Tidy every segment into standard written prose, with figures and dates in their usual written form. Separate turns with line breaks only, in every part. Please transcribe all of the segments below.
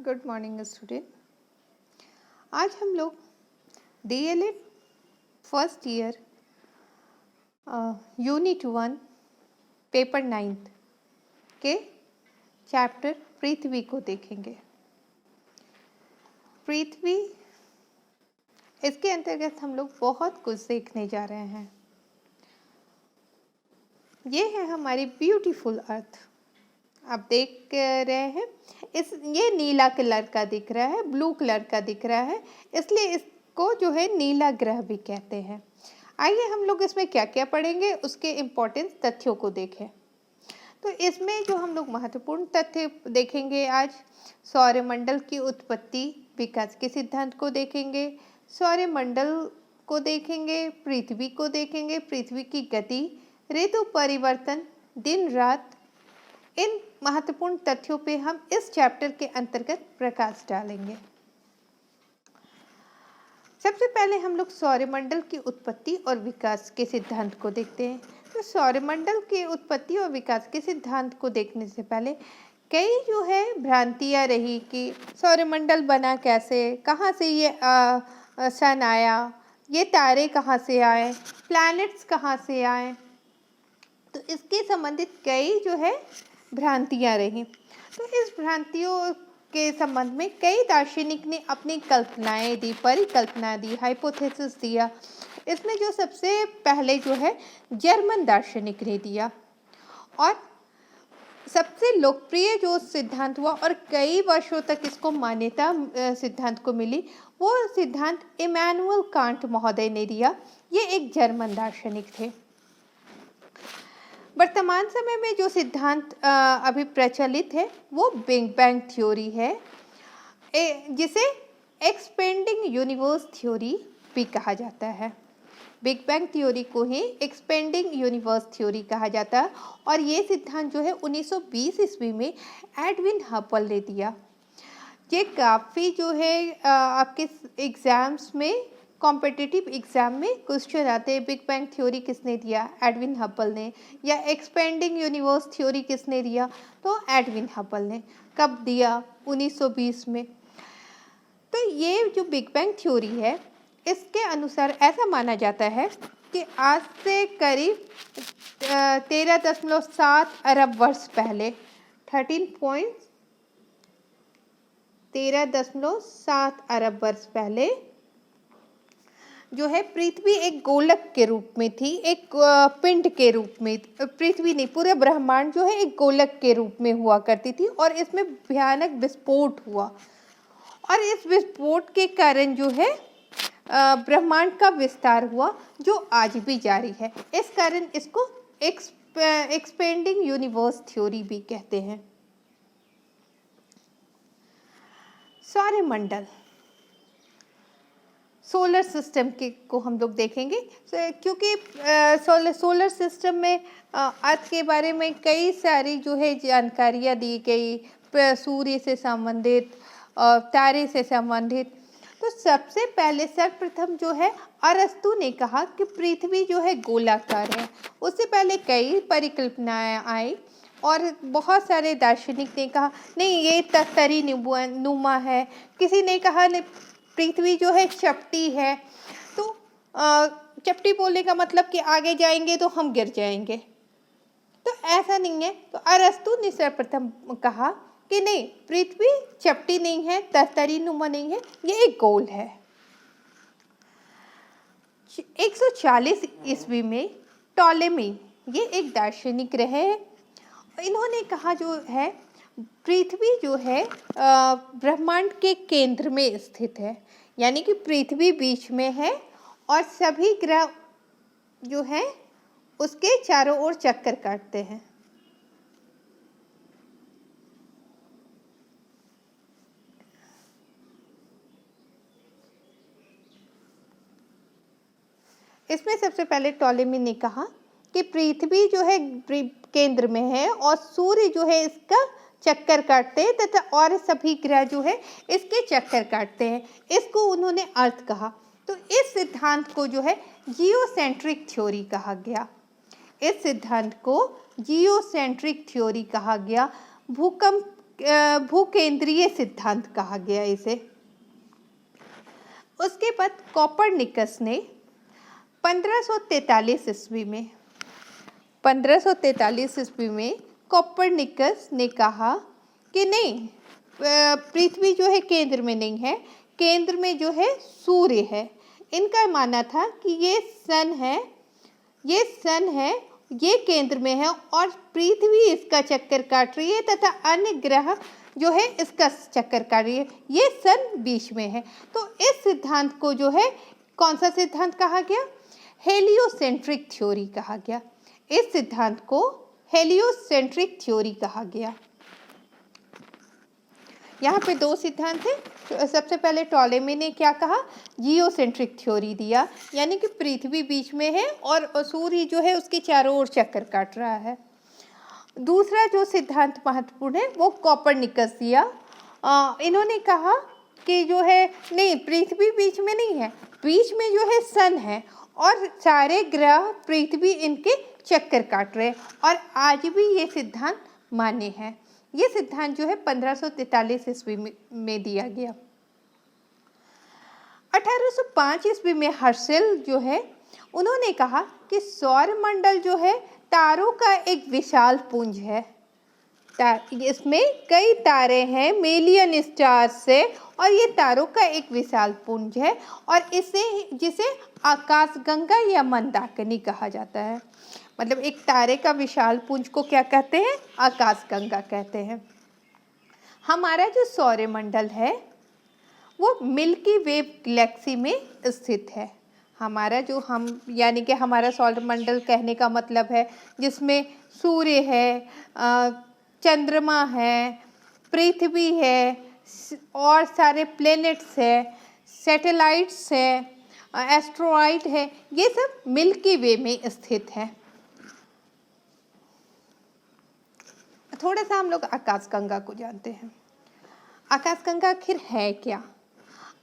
Good morning student. आज हम लोग DElEd first year unit 1 paper 9 के चैप्टर पृथ्वी को देखेंगे। पृथ्वी, इसके अंतर्गत हम लोग बहुत कुछ देखने जा रहे हैं। ये है हमारी ब्यूटीफुल अर्थ। आप देख रहे हैं, ये नीला कलर का दिख रहा है, ब्लू कलर का दिख रहा है, इसलिए इसको जो है नीला ग्रह भी कहते हैं। आइए हम लोग इसमें क्या क्या पढ़ेंगे, उसके इम्पोर्टेंस तथ्यों को देखें। तो इसमें जो हम लोग महत्वपूर्ण तथ्य देखेंगे आज, सौरमंडल की उत्पत्ति विकास के सिद्धांत को देखेंगे, सौरमंडल को देखेंगे, पृथ्वी को देखेंगे, पृथ्वी की गति, ऋतु परिवर्तन, दिन रात। इन महत्वपूर्ण तथ्यों पे हम इस चैप्टर के अंतर्गत प्रकाश डालेंगे। सबसे पहले हम लोग सौरमंडल की उत्पत्ति और विकास के सिद्धांत को देखते हैं। तो सौरमंडल की उत्पत्ति और विकास के सिद्धांत को देखने से पहले कई जो है भ्रांतियां रही कि सौरमंडल बना कैसे, कहाँ से ये सन आया, ये तारे कहाँ से आए, प्लैनेट्स कहाँ से आए। तो इसके संबंधित कई जो है भ्रांतियां रही। तो इस भ्रांतियों के संबंध में कई दार्शनिक ने अपनी कल्पनाएं दी, परिकल्पना दी, हाइपोथेसिस दिया। इसमें जो सबसे पहले जो है जर्मन दार्शनिक ने दिया और सबसे लोकप्रिय जो सिद्धांत हुआ और कई वर्षों तक इसको मान्यता सिद्धांत को मिली, वो सिद्धांत इमैनुअल कांट महोदय ने दिया। ये एक जर्मन दार्शनिक थे। वर्तमान समय में जो सिद्धांत अभी प्रचलित है वो बिग बैंग थ्योरी है, जिसे एक्सपेंडिंग यूनिवर्स थ्योरी भी कहा जाता है। बिग बैंग थ्योरी को ही एक्सपेंडिंग यूनिवर्स थ्योरी कहा जाता है और ये सिद्धांत जो है 1920 ईस्वी में एडविन हबल ने दिया। ये काफ़ी जो है आपके एग्जाम्स में, कॉम्पिटिटिव एग्जाम में क्वेश्चन आते हैं। बिग बैंग थ्योरी किसने दिया? एडविन हबल ने। या एक्सपेंडिंग यूनिवर्स थ्योरी किसने दिया? तो एडविन हबल ने। कब दिया? 1920 में। तो ये जो बिग बैंग थ्योरी है, इसके अनुसार ऐसा माना जाता है कि आज से करीब 13.7 अरब वर्ष पहले 13.7 अरब वर्ष पहले जो है पृथ्वी एक गोलक के रूप में थी, एक पिंड के रूप में। पृथ्वी नहीं, पूरे ब्रह्मांड जो है एक गोलक के रूप में हुआ करती थी और इसमें भयानक विस्फोट हुआ और इस विस्फोट के कारण जो है ब्रह्मांड का विस्तार हुआ, जो आज भी जारी है। इस कारण इसको एक्सपेंडिंग यूनिवर्स थ्योरी भी कहते हैं। सौरमंडल, सोलर सिस्टम को हम लोग देखेंगे, क्योंकि सोलर सिस्टम में अर्थ के बारे में कई सारी जो है जानकारियाँ दी गई, सूर्य से संबंधित, तारे से संबंधित। तो सबसे पहले सर्वप्रथम जो है अरस्तु ने कहा कि पृथ्वी जो है गोलाकार है। उससे पहले कई परिकल्पनाएं आई और बहुत सारे दार्शनिक ने कहा नहीं, ये तस्तरी नुमा है। किसी ने कहा नहीं, पृथ्वी जो है चपटी है। तो चपटी बोलने का मतलब कि आगे जाएंगे तो हम गिर जाएंगे, तो ऐसा नहीं है। तो अरस्तु ने सर्वप्रथम कहा कि नहीं, पृथ्वी चपटी नहीं है, तस्तरी नुमा नहीं है, ये एक गोल है। 140 ईस्वी में टॉलेमी, ये एक दार्शनिक रहे, इन्होंने कहा जो है पृथ्वी जो है ब्रह्मांड के केंद्र में स्थित है, यानी कि पृथ्वी बीच में है और सभी ग्रह जो हैं उसके चारों ओर चक्कर काटते हैं। इसमें सबसे पहले टॉलेमी ने कहा कि पृथ्वी जो है केंद्र में है और सूर्य जो है इसका चक्कर काटते हैं तथा और सभी ग्रह जो है इसके चक्कर काटते हैं। इसको उन्होंने अर्थ कहा। तो इस सिद्धांत को जो है जियोसेंट्रिक थ्योरी कहा गया। इस सिद्धांत को जियोसेंट्रिक थ्योरी कहा गया। भूकंप भूकेंद्रीय सिद्धांत कहा गया इसे। उसके बाद कोपरनिकस ने 1543 ईस्वी में कोपरनिकस ने कहा कि नहीं, पृथ्वी जो है केंद्र में नहीं है, केंद्र में जो है सूर्य है। इनका मानना था कि ये सन है, ये केंद्र में है और पृथ्वी इसका चक्कर काट रही है तथा अन्य ग्रह जो है इसका चक्कर काट रही है, ये सन बीच में है। तो इस सिद्धांत को जो है कौन सा सिद्धांत कहा गया? हेलियोसेंट्रिक थ्योरी कहा गया। इस सिद्धांत को हेलियोसेंट्रिक थ्योरी कहा गया। यहाँ पे दो सिद्धांत हैं। सबसे पहले टॉलेमी ने क्या कहा? जियोसेंट्रिक थ्योरी दिया, यानी कि पृथ्वी बीच में है और सूर्य जो है उसके चारों ओर चक्कर काट रहा है। दूसरा जो सिद्धांत महत्वपूर्ण है वो कोपरनिकस दिया। इन्होंने कहा कि जो है नहीं, पृथ्वी बीच में नहीं है, बीच में जो है सन है और सारे ग्रह पृथ्वी इनके चक्कर काट रहे हैं और आज भी ये सिद्धांत मान्य है। ये सिद्धांत जो है 1543 ईस्वी में दिया गया। 1805 ईस्वी में हर्शेल जो है उन्होंने कहा कि सौरमंडल जो है तारों का एक विशाल पुंज है। इसमें कई तारे हैं, मिलियन स्टार्स है और ये तारों का एक विशाल पुंज है और जिसे आकाशगंगा या मंदाकिनी कहा जाता है। मतलब एक तारे का विशाल पुंज को क्या कहते हैं? आकाशगंगा कहते हैं। हमारा जो सौरमंडल है वो मिल्की वे गैलेक्सी में स्थित है। हमारा जो यानी कि हमारा सौरमंडल कहने का मतलब है जिसमें सूर्य है, चंद्रमा है, पृथ्वी है और सारे प्लैनेट्स है, सैटेलाइट्स है, एस्ट्रॉइड है, ये सब मिल्की वे में स्थित है। थोड़ा सा हम लोग आकाशगंगा को जानते हैं। आकाशगंगा आखिर है क्या?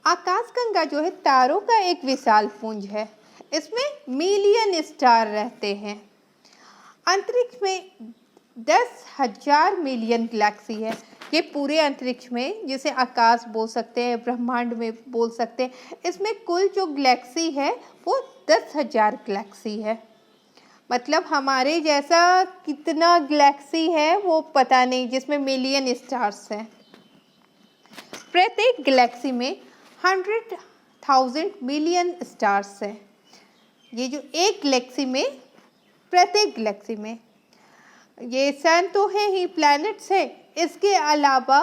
आकाशगंगा जो है तारों का एक विशाल पुंज है। इसमें मिलियन स्टार रहते हैं। अंतरिक्ष में 10,000 मिलियन गैलेक्सी है। ये पूरे अंतरिक्ष में, जिसे आकाश बोल सकते हैं, ब्रह्मांड में बोल सकते हैं, इसमें कुल जो गैलेक्सी है वो 10,000 गैलेक्सी है। मतलब हमारे जैसा कितना गैलेक्सी है वो पता नहीं, जिसमें मिलियन स्टार्स हैं। प्रत्येक गैलेक्सी में 100,000 मिलियन स्टार्स हैं। ये जो एक गैलेक्सी में, प्रत्येक गैलेक्सी में, ये सन तो है ही, प्लैनेट्स है, इसके अलावा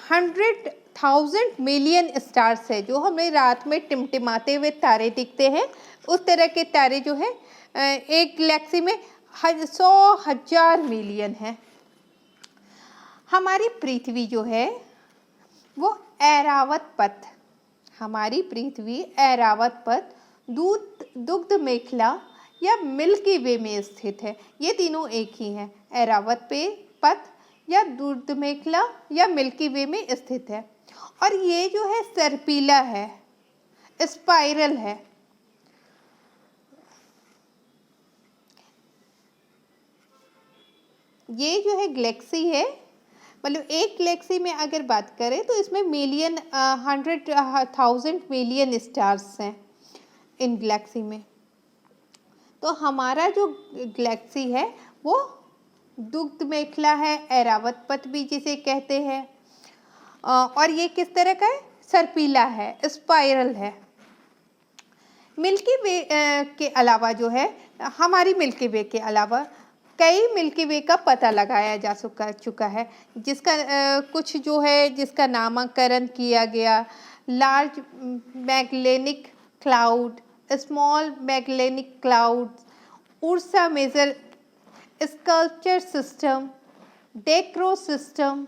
100,000 मिलियन स्टार्स है। जो हमें रात में टिमटिमाते हुए तारे दिखते हैं, उस तरह के तारे जो है एक गैलेक्सी में 100,000 मिलियन है। हमारी पृथ्वी जो है वो ऐरावत पथ, हमारी पृथ्वी ऐरावत पथ, दुग्ध मेखला या मिल्की वे में स्थित है। ये तीनों एक ही हैं, ऐरावत पथ या दुग्ध मेखला या मिल्की वे में स्थित है। और ये जो है सर्पिला है, स्पाइरल है। ये जो है गैलेक्सी है, मतलब एक गैलेक्सी में अगर बात करें तो इसमें 100,000 मिलियन स्टार्स हैं इन गैलेक्सी में। तो हमारा जो गैलेक्सी है वो दुग्ध मेखला है, ऐरावत पथ भी जिसे कहते हैं, और ये किस तरह का है? सर्पिला है, स्पाइरल है। मिल्की वे के अलावा जो है, हमारी मिल्की वे के अलावा कई मिल्की वे का पता लगाया जा चुका है, जिसका कुछ जो है जिसका नामकरण किया गया। Large Magellanic cloud, small Magellanic cloud, Ursa Major Sculptor system, डेक्रो सिस्टम,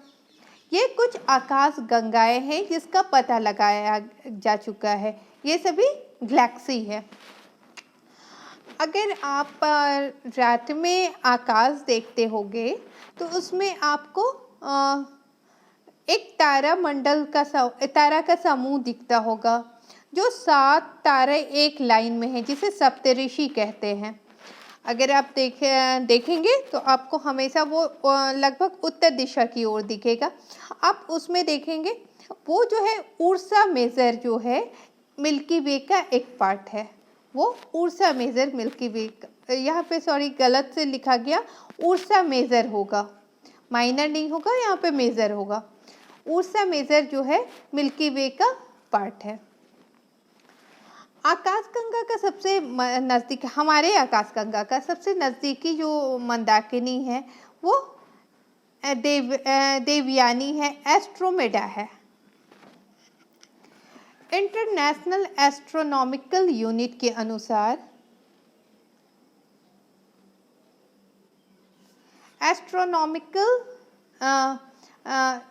ये कुछ आकाश गंगाएं हैं जिसका पता लगाया जा चुका है। ये सभी गैलेक्सी है। अगर आप रात में आकाश देखते होंगे तो उसमें आपको एक तारा का समूह दिखता होगा, जो 7 तारे एक लाइन में है, जिसे सप्तऋषि कहते हैं। अगर आप देखेंगे तो आपको हमेशा वो लगभग उत्तर दिशा की ओर दिखेगा। आप उसमें देखेंगे वो जो है उर्सा मेजर जो है मिल्की वे का एक पार्ट है। वो उर्सा मेजर मिल्की वे यहाँ पे सॉरी गलत से लिखा गया, उर्सा मेजर होगा, माइनर नहीं होगा, यहाँ पे मेजर होगा। उर्सा मेजर जो है मिल्की वे का पार्ट है। आकाशगंगा का सबसे नज़दीक, हमारे आकाशगंगा का सबसे नज़दीकी जो मंदाकिनी है वो देवयानी है, एस्ट्रोमेडा है। इंटरनेशनल एस्ट्रोनॉमिकल यूनिट के अनुसार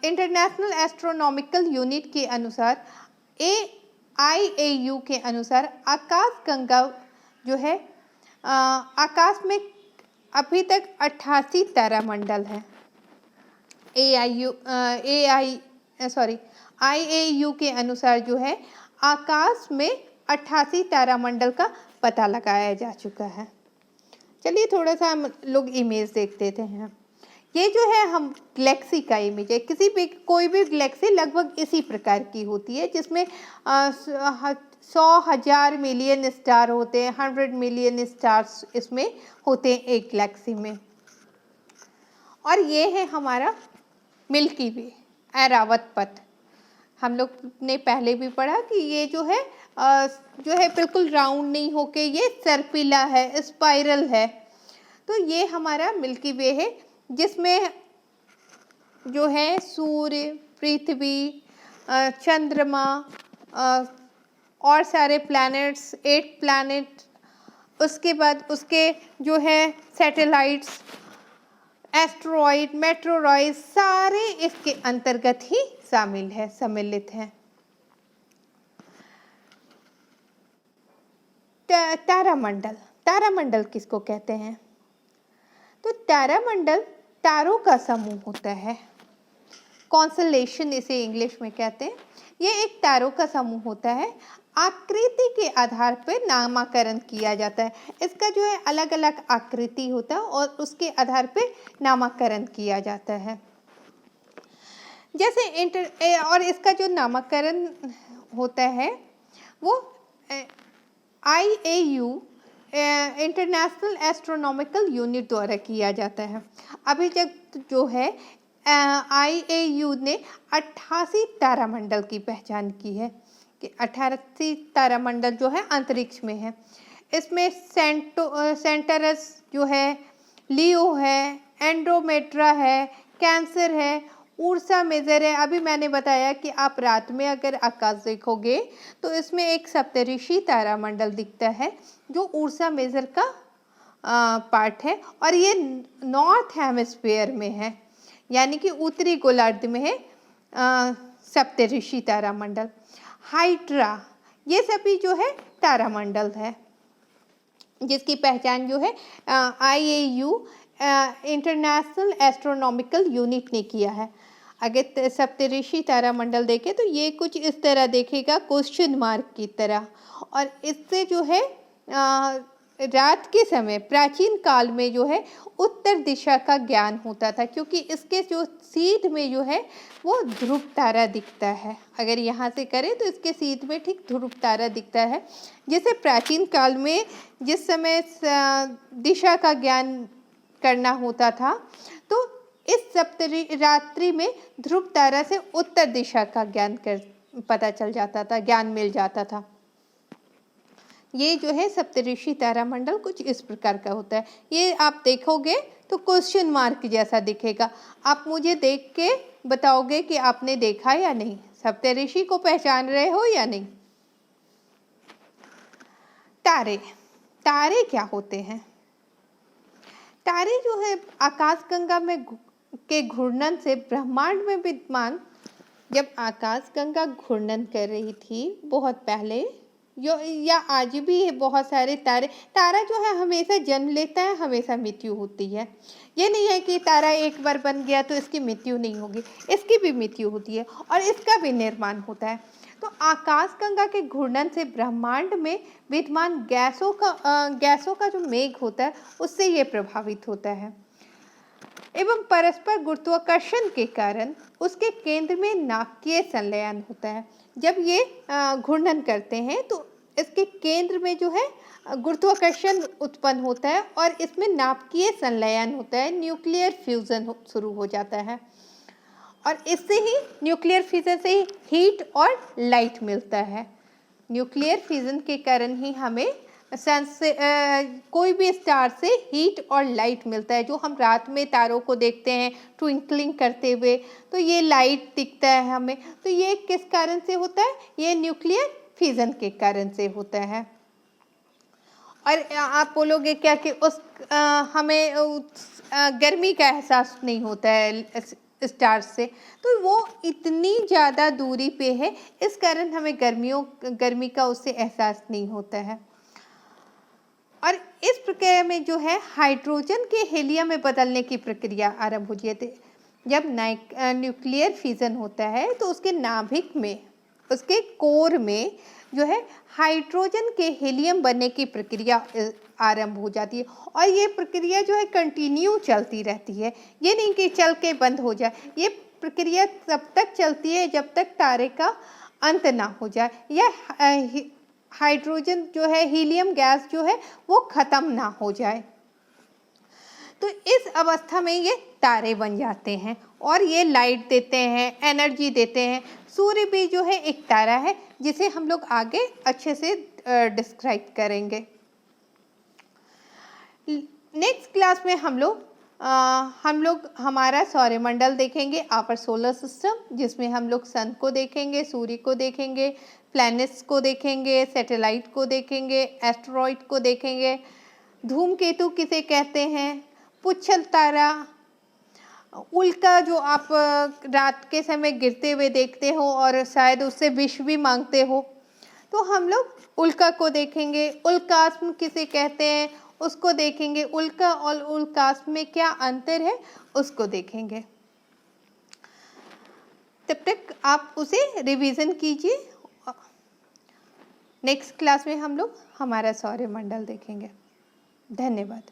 इंटरनेशनल एस्ट्रोनॉमिकल यूनिट के अनुसार IAU के अनुसार आकाशगंगा जो है आकाश में अभी तक 88 तारामंडल है। IAU के अनुसार जो है आकाश में 88 तारामंडल का पता लगाया जा चुका है। चलिए थोड़ा सा हम लोग इमेज देख लेते हैं। ये जो है हम गैलेक्सी का इमेज है। किसी भी कोई भी गैलेक्सी लगभग इसी प्रकार की होती है, जिसमें 100,000 मिलियन स्टार होते हैं, 100 मिलियन स्टार्स इसमें होते हैं एक गैलेक्सी में। और ये है हमारा मिल्की वे, ऐरावत पथ। हम लोग ने पहले भी पढ़ा कि ये जो है बिल्कुल राउंड नहीं होके ये सर्पिला है, स्पाइरल है। तो ये हमारा मिल्की वे है, जिसमें जो है सूर्य, पृथ्वी, चंद्रमा और सारे प्लैनेट्स, 8 प्लैनेट, उसके बाद उसके जो है सैटेलाइट्स, एस्ट्रॉइड, मेट्रोरॉइड, सारे इसके अंतर्गत ही सम्मिलित हैं। तारामंडल किसको कहते हैं? तो तारामंडल तारों का समूह होता है। कॉन्सलेशन इसे इंग्लिश में कहते हैं। ये एक तारों का समूह होता है। आकृति के आधार पर नामकरण किया जाता है। इसका जो है अलग अलग आकृति होता है और उसके आधार पर नामकरण किया जाता है। जैसे और इसका जो नामकरण होता है वो IAU इंटरनेशनल एस्ट्रोनॉमिकल यूनिट द्वारा किया जाता है। अभी तक जो है IAU ने 88 तारामंडल की पहचान की है कि 88 तारामंडल जो है अंतरिक्ष में है। इसमें सेंटरस जो है, लियो है, एंड्रोमेट्रा है, कैंसर है, उर्सा मेजर है। अभी मैंने बताया कि आप रात में अगर आकाश देखोगे तो इसमें एक सप्तऋषि तारामंडल दिखता है जो उर्सा मेजर का पार्ट है, और ये नॉर्थ हेमिस्फीयर में है, यानी कि उत्तरी गोलार्ध में है सप्तऋषि तारामंडल। हाइड्रा, ये सभी जो है तारामंडल है जिसकी पहचान जो है IAU इंटरनेशनल एस्ट्रोनॉमिकल यूनिट ने किया है। अगर सप्तऋषि तारामंडल देखें तो ये कुछ इस तरह देखेगा, क्वेश्चन मार्क की तरह। और इससे जो है रात के समय प्राचीन काल में जो है उत्तर दिशा का ज्ञान होता था, क्योंकि इसके जो सीध में जो है वो ध्रुव तारा दिखता है। अगर यहाँ से करें तो इसके सीध में ठीक ध्रुव तारा दिखता है, जिसे प्राचीन काल में जिस समय दिशा का ज्ञान करना होता था तो इस रात्रि में ध्रुव तारा से उत्तर दिशा का पता चल जाता था, ज्ञान मिल जाता था। ये जो है सप्तऋषि तारामंडल कुछ इस प्रकार का होता है। ये आप देखोगे तो क्वेश्चन मार्क जैसा दिखेगा। आप मुझे देख के बताओगे कि आपने देखा या नहीं, सप्तऋषि को पहचान रहे हो या नहीं। तारे क्या होते हैं? तारे जो है आकाशगंगा में के घूर्णन से ब्रह्मांड में विद्यमान, जब आकाशगंगा घूर्णन कर रही थी बहुत पहले या आज भी बहुत सारे तारा जो है हमेशा जन्म लेता है, हमेशा मृत्यु होती है। ये नहीं है कि तारा एक बार बन गया तो इसकी मृत्यु नहीं होगी, इसकी भी मृत्यु होती है और इसका भी निर्माण होता है। तो आकाशगंगा के घूर्णन से ब्रह्मांड में विद्यमान गैसों का जो मेघ होता है उससे ये प्रभावित होता है एवं परस्पर गुरुत्वाकर्षण के कारण उसके केंद्र में नाभिकीय संलयन होता है। जब ये घूर्णन करते हैं तो इसके केंद्र में जो है गुरुत्वाकर्षण उत्पन्न होता है और इसमें नाभिकीय संलयन होता है, न्यूक्लियर फ्यूजन शुरू हो जाता है और इससे ही न्यूक्लियर फ्यूजन से ही हीट और लाइट मिलता है। न्यूक्लियर फ्यूजन के कारण ही हमें सन से कोई भी स्टार से हीट और लाइट मिलता है। जो हम रात में तारों को देखते हैं ट्विंकलिंग करते हुए, तो ये लाइट दिखता है हमें, तो ये किस कारण से होता है? ये न्यूक्लियर फ्यूजन के कारण से होता है। और आप बोलोगे क्या कि हमें गर्मी का एहसास नहीं होता है स्टार से, तो वो इतनी ज़्यादा दूरी पे है, इस कारण हमें गर्मी का उससे एहसास नहीं होता है। और इस प्रक्रिया में जो है हाइड्रोजन के हीलियम में बदलने की प्रक्रिया आरंभ हो जाती है। जब न्यूक्लियर फ्यूजन होता है तो उसके नाभिक में, उसके कोर में जो है हाइड्रोजन के हीलियम बनने की प्रक्रिया आरंभ हो जाती है और ये प्रक्रिया जो है कंटिन्यू चलती रहती है। ये नहीं कि चल के बंद हो जाए, ये प्रक्रिया तब तक चलती है जब तक तारे का अंत ना हो जाए या हाइड्रोजन जो है, हीलियम गैस जो है वो ख़त्म ना हो जाए। तो इस अवस्था में ये तारे बन जाते हैं और ये लाइट देते हैं, एनर्जी देते हैं। सूर्य भी जो है एक तारा है जिसे हम लोग आगे अच्छे से डिस्क्राइब करेंगे। नेक्स्ट क्लास में हम लोग हमारा सौरमंडल देखेंगे, आवर सोलर सिस्टम, जिसमें हम लोग सन को देखेंगे, सूर्य को देखेंगे, प्लैनेट्स को देखेंगे, सैटेलाइट को देखेंगे, एस्टेरॉइड को देखेंगे, धूमकेतु किसे कहते हैं, पुच्छल तारा, उल्का जो आप रात के समय गिरते हुए देखते हो और शायद उससे विश भी मांगते हो, तो हम लोग उल्का को देखेंगे। उल्कास्म किसे कहते हैं उसको देखेंगे। उल्का और उल्कास्म में क्या अंतर है उसको देखेंगे। तब तक आप उसे रिवीजन कीजिए। नेक्स्ट क्लास में हम लोग हमारा सौरमंडल देखेंगे। धन्यवाद।